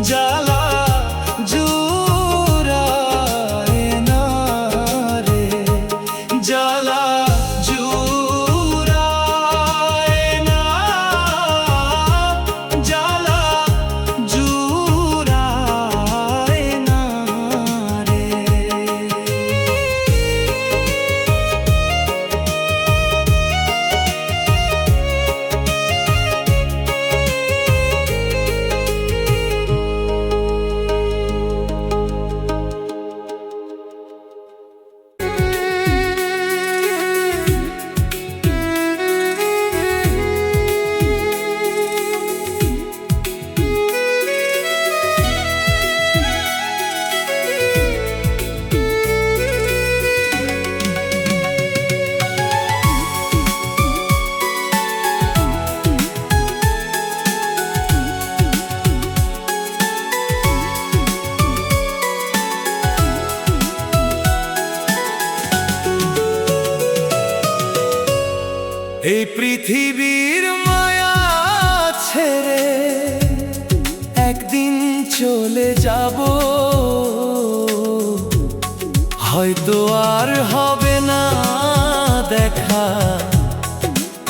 জ্বালা জুড়ায় না রে, জ্বালা জুড়ায় না, জ্বালা জুড়ায় না রে। এই পৃথিবীর মায়া ছেড়ে একদিন চলে যাব, হয়তো আর হবে না দেখা,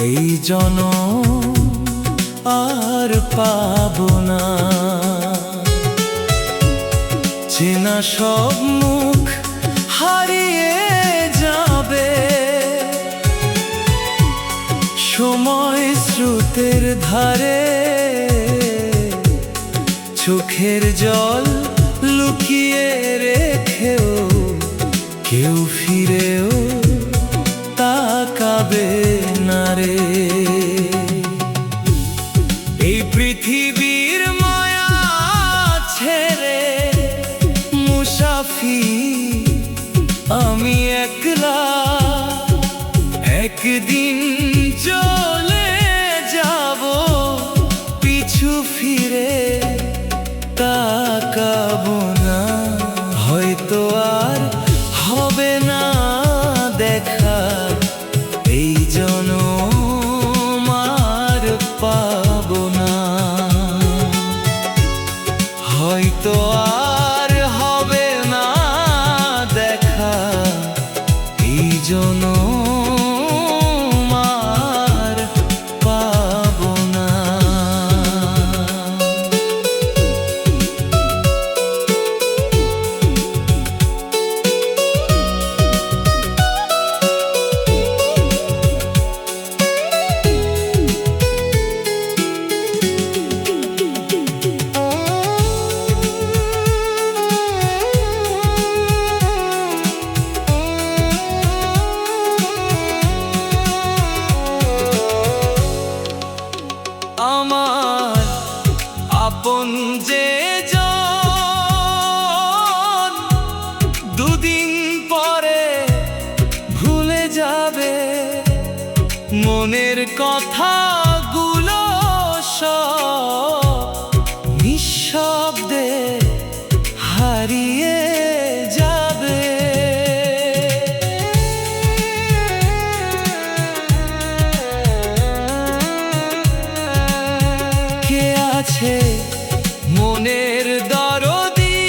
এই জনম আর পাবো না। চেনা সব মুখ হারিয়ে যাবে, সময় স্রোতের ধারে চোখের জল লুকিয়ে রেখেও কেউ ফিরেও তাকাবে না রে। এই পৃথিবীর মায়া ছেড়ে মুসাফির আমি একলা, একদিন চলে যাব, পিছু ফিরে তাকাবো না, হয়তো আর হবে না দেখা, এই জনম আর পাবো না, হয়তো আর হবে না দেখা, এই জনম আমার আপন যে জন দুদিন পরে ভুলে যাবে, মনের কথাগুলো সব নিঃশব্দে হারিয়ে যাবে। কে আছে মনের দরদি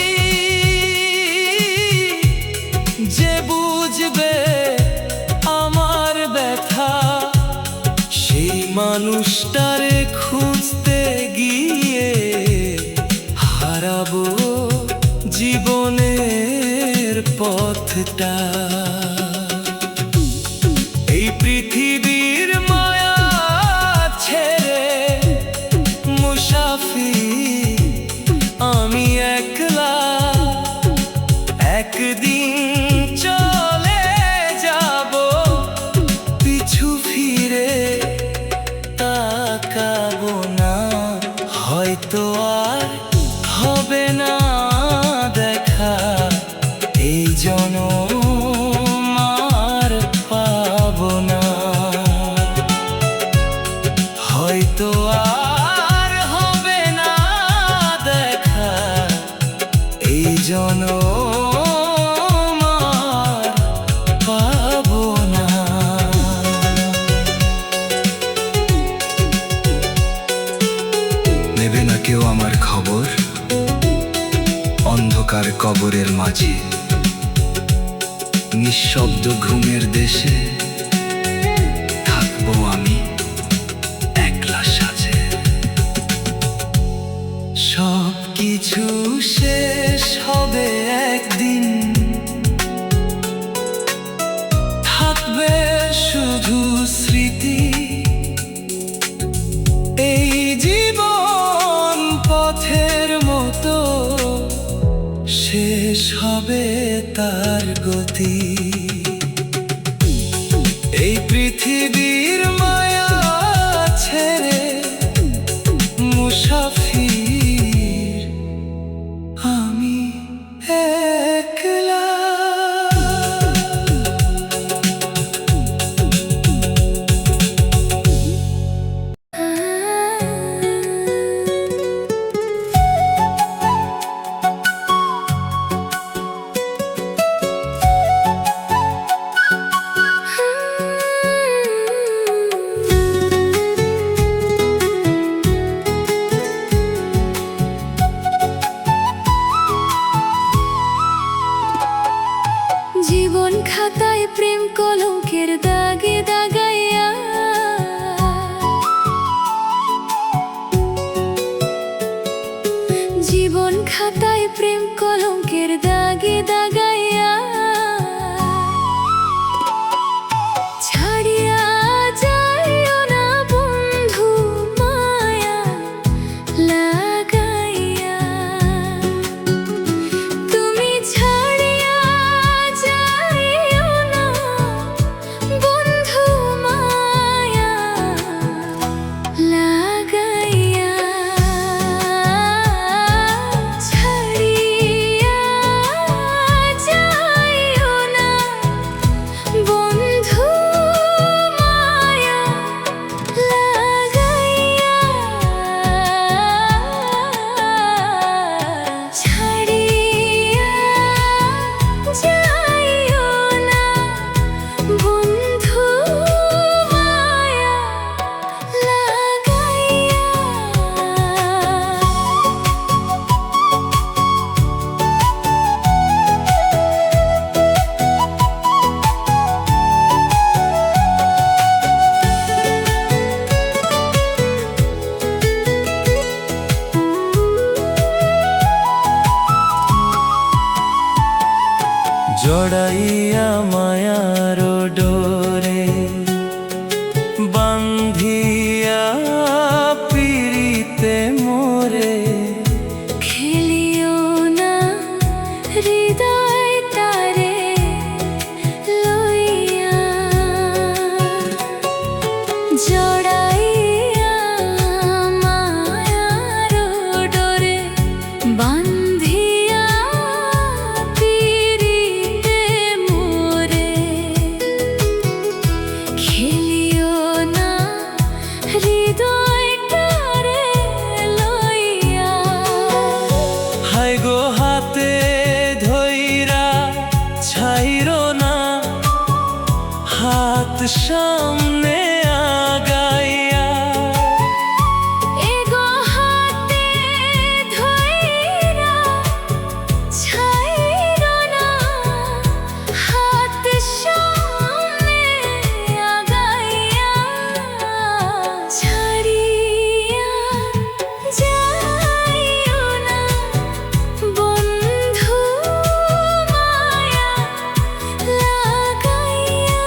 যে বুঝবে আমার ব্যথা, সেই মানুষটারে খুঁজতে গিয়ে হারাবো জীবনের পথটা। এই পৃথিবীর মায়া ছেড়ে মুসাফির আমি একলা, একদিন চলে যাব, পিছু ফিরে তাকাবো না, হয়তো আর হবে না দেখা, এই জনম আর পাবো না, হয়তো আর হবে না দেখা, এই জনম অন্ধকার কবরের মাঝে, নিঃশব্দ ঘুমের দেশে থাকবো আমি একলা সাজে। সব কিছু শেষ হবে একদিন, থাকবে শুধু স্মৃতি। এই জীবন পথের মতো শেষ হবে তার গতি। এই পৃথিবীর মায়া ছেড়ে মুসাফির আমি একলা। জীবন খাতায় প্রেম কলঙ্কের দাগে দাগাইয়া, জীবন খাতায় প্রেম কলঙ্কের দাগে দাগাইয়া, ছাড়িয়া যাইও না বন্ধু মায়া লাগাইয়া। তুমি ছাড়িয়া যাইও না বন্ধু মায়া লাগাইয়া। ছাড়িয়া যাইও না বন্ধু মায়া লাগাইয়া। ছাড়িয়া যাইও না বন্ধু মায়া লাগাইয়া। জড়াইয়া মায়ার ডোরে বান্ধিয়া পিরিতে মোরে। খেলিও না হৃদয় তারে লইয়া, জড়াইয়া মায়ার ডোরে বান্ধিয়া পিরিতে মোরে। খেলিও না হৃদয় তারে লইয়া। হাই গো হাতে ধইরা ছাইরো না, হাত সামনে আগাইয়া। এগো হাতে ধইরা ছাইরো না, হাত সামনে আগাইয়া। ছাড়িয়া যাইও না বন্ধু মায়া লাগাইয়া।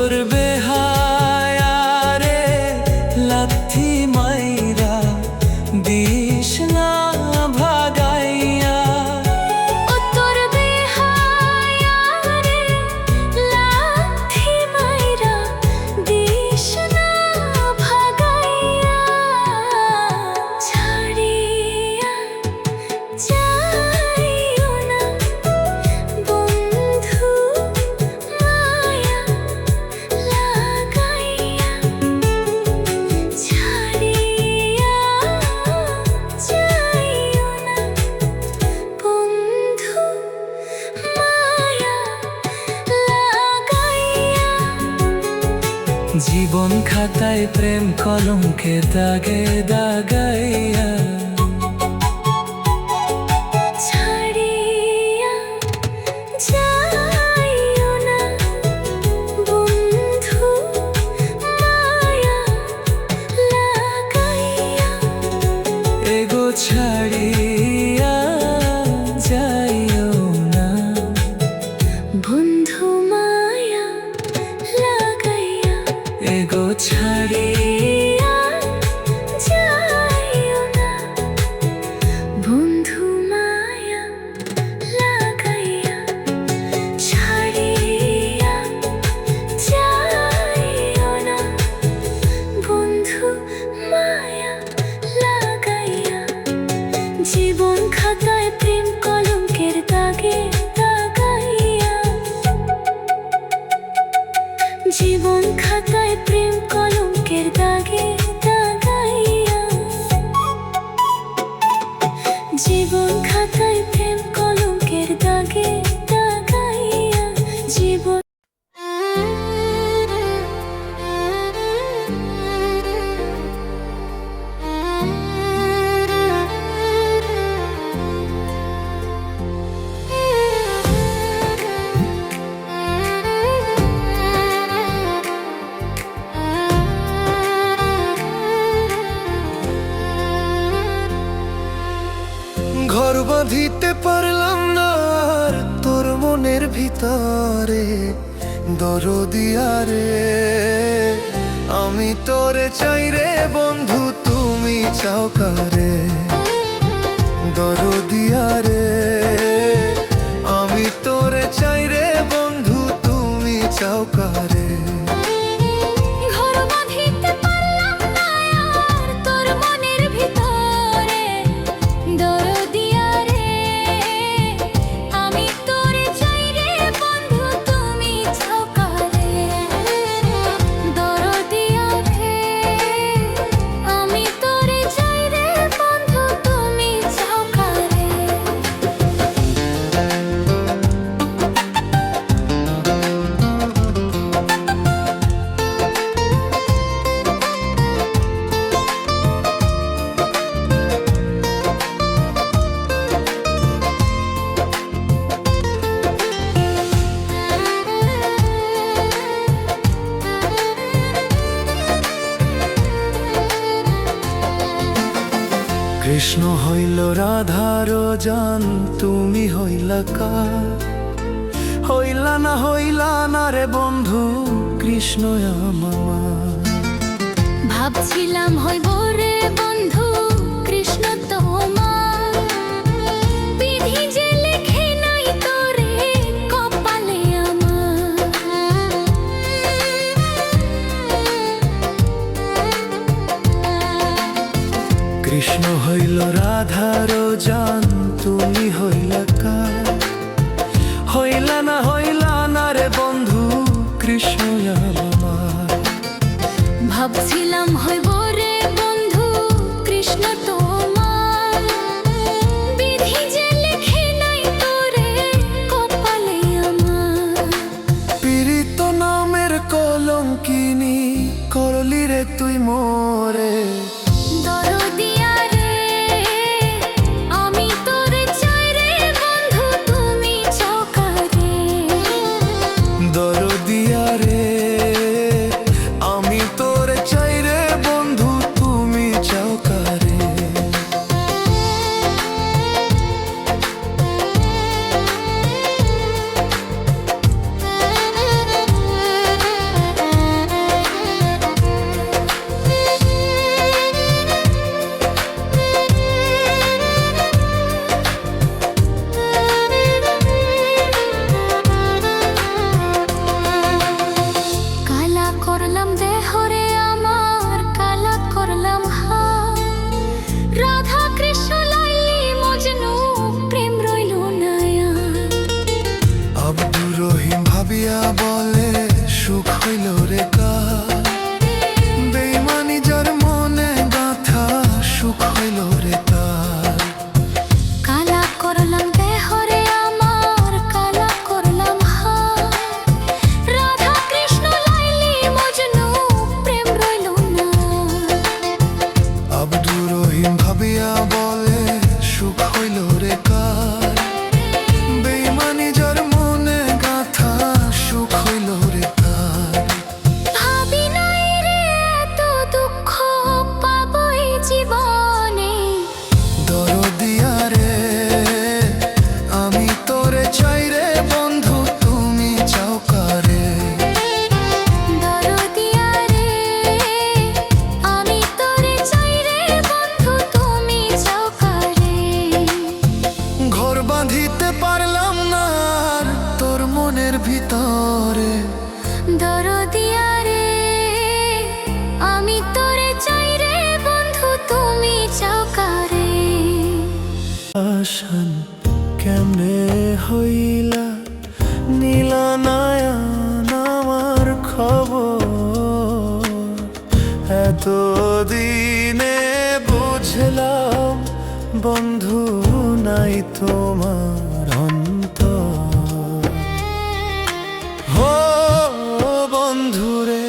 তোর বেহায়ারে লাথি মাইরা দিস না ভাগাইয়া। ও তোর বেহায়ারে লাথি মাইরা দিস না ভাগাইয়া। ছাড়িয়া যাইও না বন্ধু মায়া লাগাইয়া। ছাড়িয়া যাইও না বন্ধু মায়া লাগাইয়া। জীবন খাতায় প্রেম কলঙ্কের দাগে দাগাইয়া। ছাড়িয়া যাইও না বন্ধু মায়া লাগাইয়া। এগো ছাড়িয়া যাইও না বন্ধু মায়া লাগাইয়া। এগো ছাড়ি ছাড়িয়া যাইও না বন্ধু মায়া লাগাইয়া। ছাড়িয়া যাইও না বন্ধু মায়া লাগাইয়া। জীবন খাতায় প্রেম কলঙ্কের দাগে দাগাইয়া। জীবন খাতায় প্রেম কলঙ্কের দাগে দাগাইয়া। জীবন খাতায় প্রেম কলঙ্কের দাগে দাগাইয়া। জীবন ঘর বাঁধিতে পারলাম না আর তোর মনের ভিতরে দরদিয়া রে। আমি তোরে চাই রে বন্ধু, তুমি চাও কারে দরদিয়া রে। আমি তোরে চাই রে বন্ধু, তুমি চাও কারে। ঘর বাঁধিতে পারলাম না আর তোর মনের ভিতরে দরদিয়া রে। আমি তোরে চাই রে বন্ধু, তুমি চাও কারে দরদিয়া রে। আমি তোরে চাই রে বন্ধু, তুমি চাও কারে। কৃষ্ণ হইল রাধার জান, তুমি হইলা কার? হইলা না রে বন্ধু, কৃষ্ণ আমার। ভাবছিলাম হইব রে বন্ধু কৃষ্ণ তোমার। বিধি যে লেখে নাই তোরে কপালে আমার। কৃষ্ণ হইল রাধার জান, তুমি হইলা কার? হইলা না রে বন্ধু, কৃষ্ণ আমার। ভাবছিলাম হইব রে বন্ধু কৃষ্ণ তোমার। বিধি যে লেখে নাই তোরে কপালে আমার। পীড়িত নামের কলঙ্কিনী করলি রে তুই মোরে। দরদিয়া রে আমি তোরে চাই রে বন্ধু, তুমি চাও কারে দরদিয়া রে। আমি তোরে চাই রে বন্ধু, তুমি চাও কারে। ভিতরে। দরদিয়া রে আমি তোরে চাই রে বন্ধু তুমি চাও কারে। আশান কেমনে হইলা নীলা নয়ন আমার খবর, এতদিনে বুঝলাম বন্ধু নাই তোমার অন্তর। হো বন্ধুরে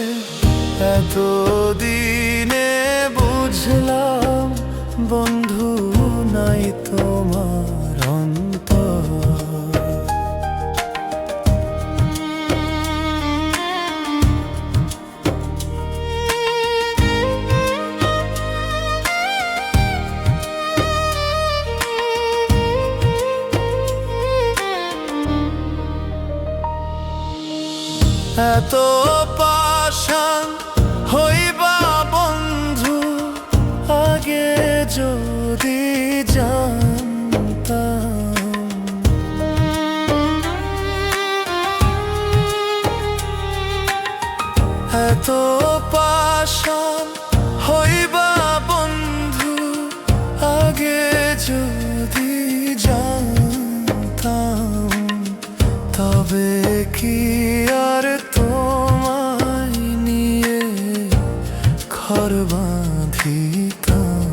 এতদিনে বুঝলাম বন্ধু নাই তোমার অন্তর। এত পাষাণ হইবা বন্ধু আগে যদি জানতাম। এত পাষাণ হইবা বন্ধু আগে যদি জানতাম, তবে কি আর তোমায় নিয়ে ঘর বাঁধিতাম।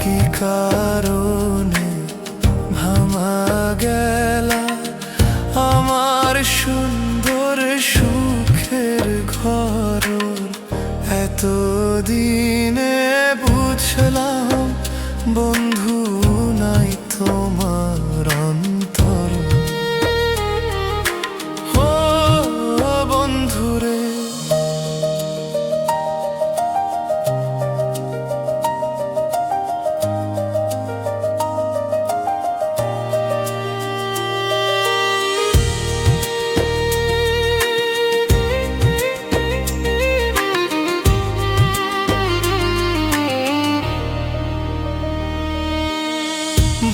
কি কারণে ভাঙা গেলা আমার সুন্দর সুখের ঘর। এতদিনে বুঝলাম বন্ধু নাই তোমার অন্তর। ও বন্ধুরে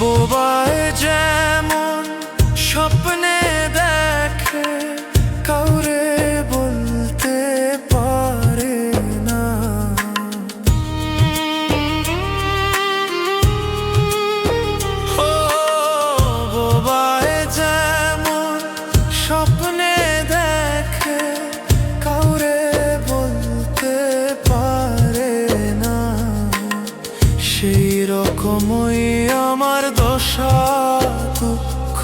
বোবায় যেমন স্বপ্নে দেখে কাউরে বলতে পারে না। ও বোবায় যেমন স্বপ্নে দেখে কাউরে বলতে পারে না, সেই রকমই আমার দশা দুঃখ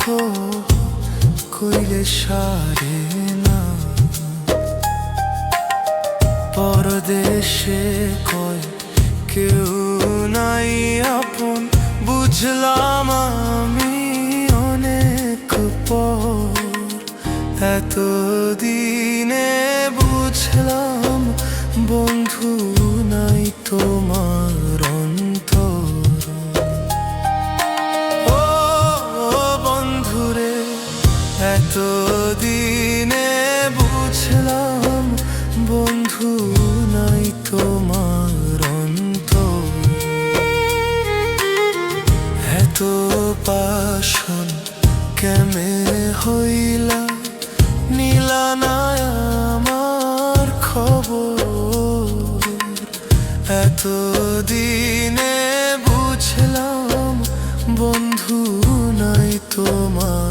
কইলে সারে না। পরদেশে কয় কেউ নাই আপন, বুঝলাম আমি অনেক পর। এতদিনে বুঝলাম বন্ধু নাই তোমার অন্তর। ও বন্ধুরে এতদিনে বুঝলাম বন্ধু নাই তোমার অন্তর। এত পাষাণ কেমনে হইলা নীলা নাই আমার খবর। এতদিনে বুঝলাম বন্ধু নাই তোমার